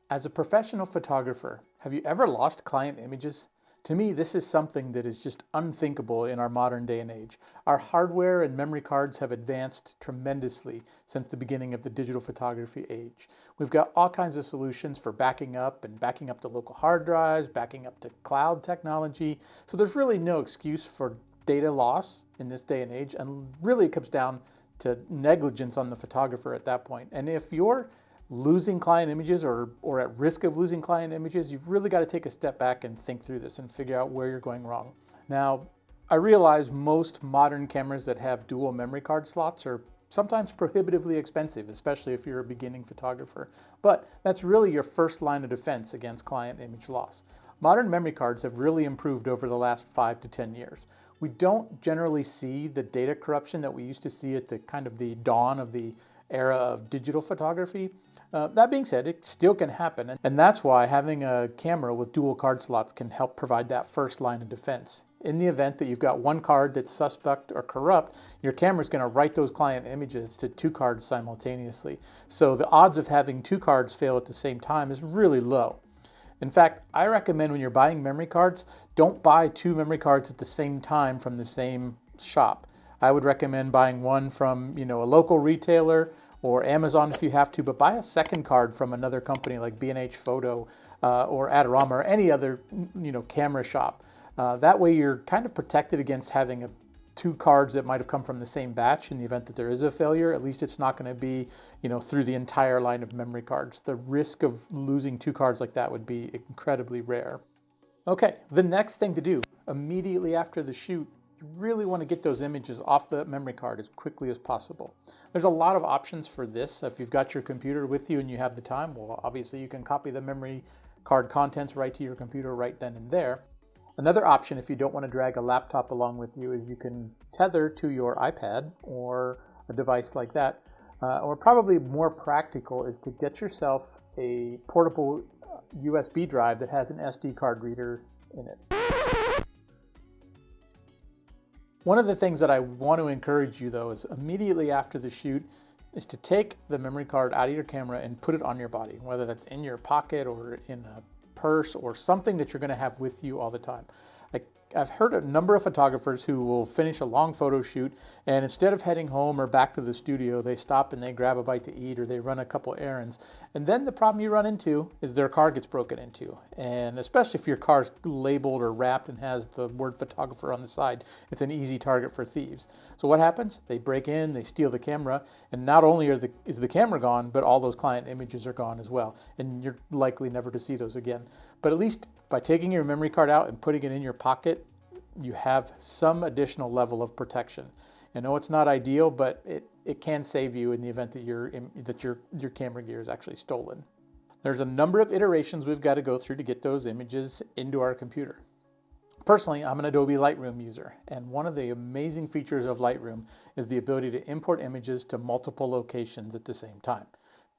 As a professional photographer, have you ever lost client images? To me, this is something that is just unthinkable in our modern day and age. Our hardware and memory cards have advanced tremendously since the beginning of the digital photography age. We've got all kinds of solutions for backing up to local hard drives, backing up to cloud technology. So there's really no excuse for data loss in this day and age, and really it comes down to negligence on the photographer at that point. And if you're losing client images or at risk of losing client images, you've really got to take a step back and think through this and figure out where you're going wrong. Now, I realize most modern cameras that have dual memory card slots are sometimes prohibitively expensive, especially if you're a beginning photographer, but that's really your first line of defense against client image loss. Modern memory cards have really improved over the last 5 to 10 years. We don't generally see the data corruption that we used to see at the kind of the dawn of the era of digital photography. That being said, it still can happen, and that's why having a camera with dual card slots can help provide that first line of defense. In the event that you've got one card that's suspect or corrupt, your camera's going to write those client images to two cards simultaneously. So the odds of having two cards fail at the same time is really low. In fact, I recommend when you're buying memory cards, don't buy two memory cards at the same time from the same shop. I would recommend buying one from, a local retailer or Amazon if you have to, but buy a second card from another company like B&H Photo or Adorama or any other, camera shop. That way you're kind of protected against having two cards that might have come from the same batch in the event that there is a failure. At least it's not going to be, through the entire line of memory cards. The risk of losing two cards like that would be incredibly rare. Okay, the next thing to do immediately after the shoot, you really want to get those images off the memory card as quickly as possible. There's a lot of options for this. If you've got your computer with you and you have the time, well, obviously you can copy the memory card contents right to your computer right then and there. Another option, if you don't want to drag a laptop along with you, is you can tether to your iPad or a device like that. Or probably more practical is to get yourself a portable USB drive that has an SD card reader in it. One of the things that I want to encourage you though is immediately after the shoot is to take the memory card out of your camera and put it on your body, whether that's in your pocket or in a purse or something that you're going to have with you all the time. I've heard a number of photographers who will finish a long photo shoot and instead of heading home or back to the studio, they stop and they grab a bite to eat or they run a couple errands. And then the problem you run into is their car gets broken into. And especially if your car's labeled or wrapped and has the word photographer on the side, it's an easy target for thieves. So what happens? They break in, they steal the camera, and not only is the camera gone, but all those client images are gone as well. And you're likely never to see those again. But at least by taking your memory card out and putting it in your pocket, you have some additional level of protection. I know it's not ideal, but it can save you in the event that your camera gear is actually stolen. There's a number of iterations we've got to go through to get those images into our computer. Personally, I'm an Adobe Lightroom user, and one of the amazing features of Lightroom is the ability to import images to multiple locations at the same time.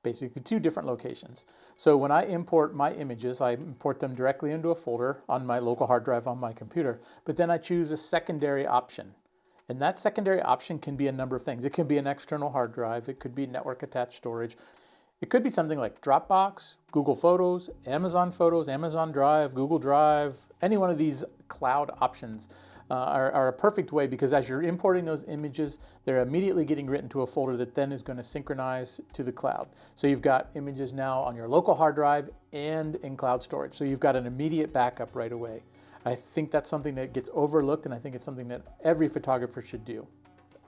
Basically 2 different locations. So when I import my images, I import them directly into a folder on my local hard drive on my computer, but then I choose a secondary option. And that secondary option can be a number of things. It can be an external hard drive, it could be network attached storage, it could be something like Dropbox, Google Photos, Amazon Drive, Google Drive. Any one of these cloud options are a perfect way, because as you're importing those images, they're immediately getting written to a folder that then is going to synchronize to the cloud. So you've got images now on your local hard drive and in cloud storage. So you've got an immediate backup right away. I think that's something that gets overlooked, and I think it's something that every photographer should do.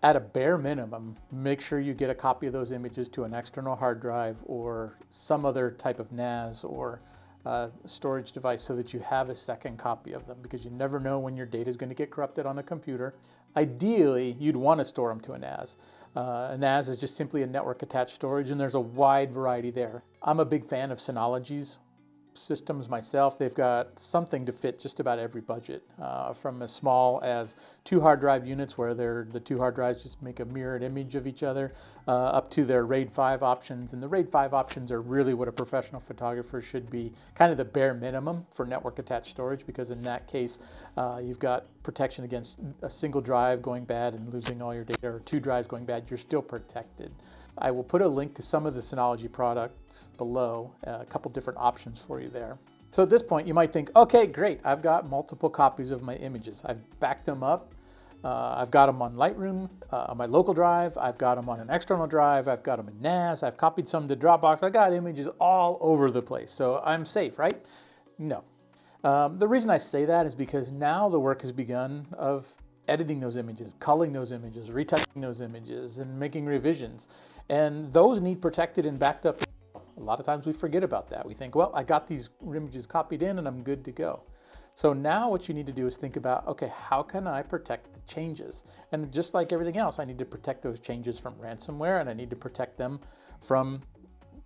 At a bare minimum, make sure you get a copy of those images to an external hard drive or some other type of NAS or storage device so that you have a second copy of them, because you never know when your data is going to get corrupted on a computer. Ideally, you'd want to store them to a NAS. A NAS is just simply a network attached storage, and there's a wide variety there. I'm a big fan of Synology's systems myself. They've got something to fit just about every budget, from as small as 2 hard drive units where the 2 hard drives just make a mirrored image of each other, up to their RAID 5 options. And the RAID 5 options are really what a professional photographer should be, kind of the bare minimum for network attached storage, because in that case you've got protection against a single drive going bad and losing all your data, or 2 drives going bad. You're still protected. I will put a link to some of the Synology products below, a couple different options for you there. So at this point, you might think, okay, great, I've got multiple copies of my images. I've backed them up. I've got them on Lightroom, on my local drive. I've got them on an external drive. I've got them in NAS. I've copied some to Dropbox. I got images all over the place. So I'm safe, right? No. The reason I say that is because now the work has begun of editing those images, culling those images, retouching those images, and making revisions. And those need protected and backed up. A lot of times we forget about that. We think, well, I got these images copied in and I'm good to go. So now what you need to do is think about, okay, how can I protect the changes? And just like everything else, I need to protect those changes from ransomware, and I need to protect them from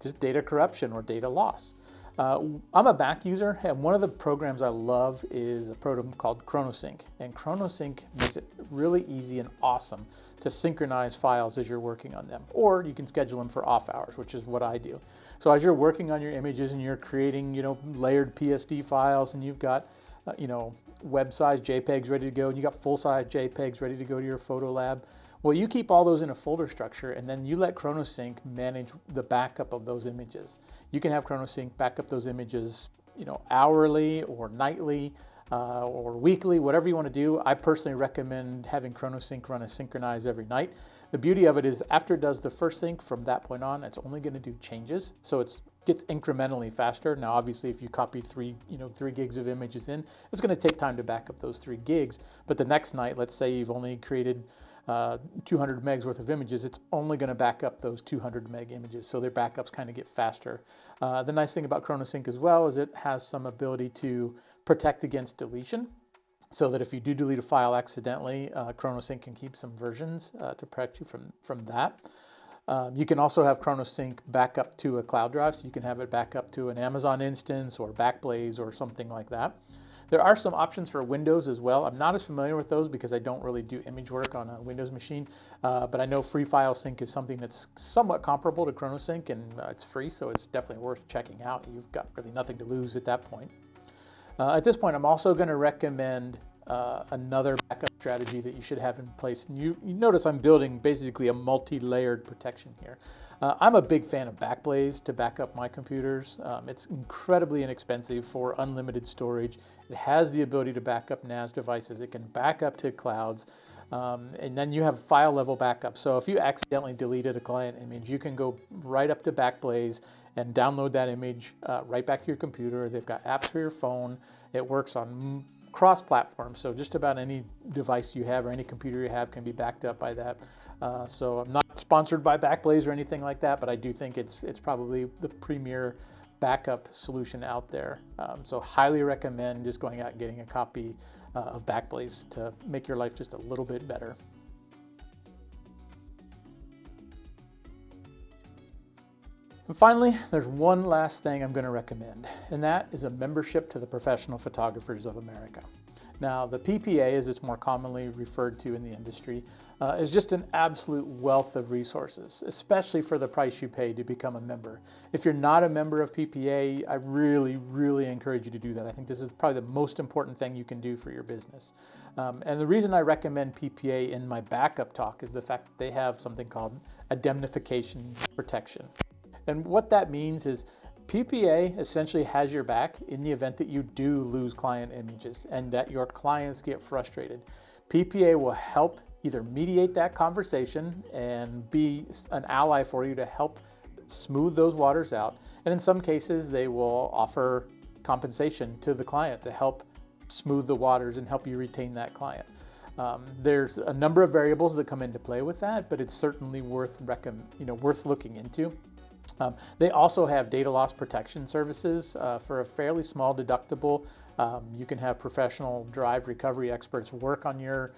just data corruption or data loss. I'm a Mac user, and one of the programs I love is a program called Chronosync. And Chronosync makes it really easy and awesome to synchronize files as you're working on them. Or you can schedule them for off hours, which is what I do. So as you're working on your images and you're creating, layered PSD files, and you've got, web-size JPEGs ready to go, and you got full-size JPEGs ready to go to your photo lab. Well, you keep all those in a folder structure, and then you let Chronosync manage the backup of those images. You can have Chronosync back up those images, hourly or nightly or weekly, whatever you want to do. I personally recommend having Chronosync run a synchronize every night. The beauty of it is after it does the first sync, from that point on, it's only going to do changes. So it gets incrementally faster. Now, obviously, if you copy 3 gigs of images in, it's going to take time to back up those 3 gigs. But the next night, let's say you've only created 200 megs worth of images, it's only going to back up those 200 meg images. So their backups kind of get faster. The nice thing about Chronosync as well is it has some ability to protect against deletion, so that if you do delete a file accidentally, Chronosync can keep some versions to protect you from that. You can also have Chronosync back up to a cloud drive, so you can have it back up to an Amazon instance or Backblaze or something like that. There are some options for Windows as well. I'm not as familiar with those because I don't really do image work on a Windows machine, but I know FreeFileSync is something that's somewhat comparable to Chronosync, and it's free, so it's definitely worth checking out. You've got really nothing to lose at that point. At this point, I'm also going to recommend another backup strategy that you should have in place. And you notice I'm building basically a multi-layered protection here. I'm a big fan of Backblaze to back up my computers. It's incredibly inexpensive for unlimited storage. It has the ability to back up NAS devices. It can back up to clouds. And then you have file level backup. So if you accidentally deleted a client image, you can go right up to Backblaze and download that image right back to your computer. They've got apps for your phone. It works on cross-platform, so just about any device you have or any computer you have can be backed up by that. So I'm not sponsored by Backblaze or anything like that, but I do think it's probably the premier backup solution out there. So highly recommend just going out and getting a copy of Backblaze to make your life just a little bit better. And finally, there's one last thing I'm going to recommend, and that is a membership to the Professional Photographers of America. Now, the PPA, as it's more commonly referred to in the industry, is just an absolute wealth of resources, especially for the price you pay to become a member. If you're not a member of PPA, I really, really encourage you to do that. I think this is probably the most important thing you can do for your business. And the reason I recommend PPA in my backup talk is the fact that they have something called indemnification protection. And what that means is PPA essentially has your back in the event that you do lose client images and that your clients get frustrated. PPA will help either mediate that conversation and be an ally for you to help smooth those waters out. And in some cases, they will offer compensation to the client to help smooth the waters and help you retain that client. There's a number of variables that come into play with that, but it's certainly worth looking into. They also have data loss protection services for a fairly small deductible. You can have professional drive recovery experts work on your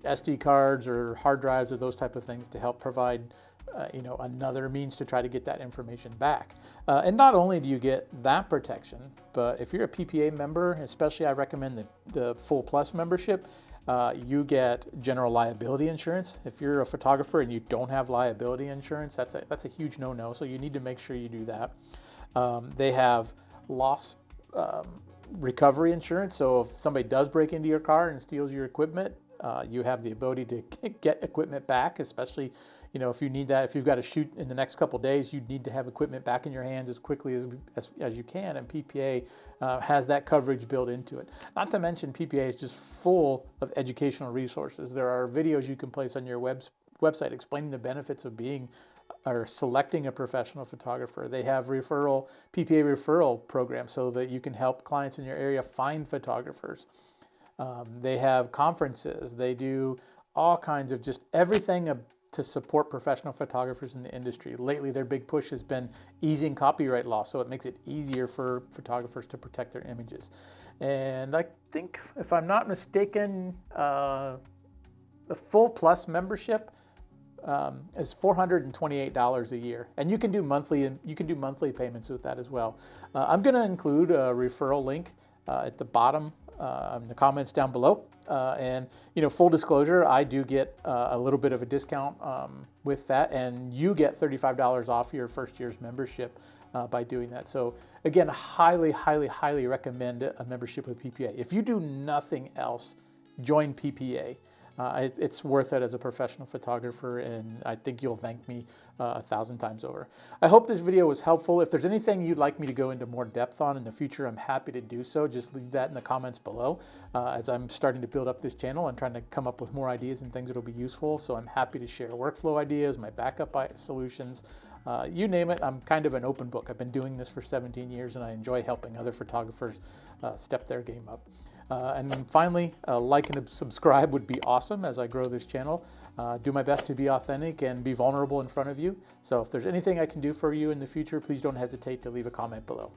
SD cards or hard drives or those type of things to help provide another means to try to get that information back. And not only do you get that protection, but if you're a PPA member, especially I recommend the Full Plus membership, you get general liability insurance. If you're a photographer and you don't have liability insurance, that's a huge no-no. So you need to make sure you do that. They have loss recovery insurance. So if somebody does break into your car and steals your equipment, you have the ability to get equipment back, especially you know, if you need that, if you've got to shoot in the next couple days, you need to have equipment back in your hands as quickly as you can, and PPA has that coverage built into it. Not to mention, PPA is just full of educational resources. There are videos you can place on your website explaining the benefits of being or selecting a professional photographer. They have PPA referral programs so that you can help clients in your area find photographers. They have conferences. They do all kinds of just everything to support professional photographers in the industry. Lately, their big push has been easing copyright law, so it makes it easier for photographers to protect their images. And I think, if I'm not mistaken, the full plus membership is $428 a year, and you can do monthly payments with that as well. I'm going to include a referral link at the bottom in the comments down below. And you know, full disclosure, I do get a little bit of a discount with that, and you get $35 off your first year's membership by doing that. So again, highly recommend a membership with PPA. If you do nothing else, join PPA. It's worth it as a professional photographer, and I think you'll thank me 1,000 times over. I hope this video was helpful. If there's anything you'd like me to go into more depth on in the future, I'm happy to do so. Just leave that in the comments below. As I'm starting to build up this channel and trying to come up with more ideas and things that'll be useful, so I'm happy to share workflow ideas, my backup solutions, you name it. I'm kind of an open book. I've been doing this for 17 years, and I enjoy helping other photographers step their game up. And then finally, like and subscribe would be awesome as I grow this channel. Do my best to be authentic and be vulnerable in front of you. So if there's anything I can do for you in the future, please don't hesitate to leave a comment below.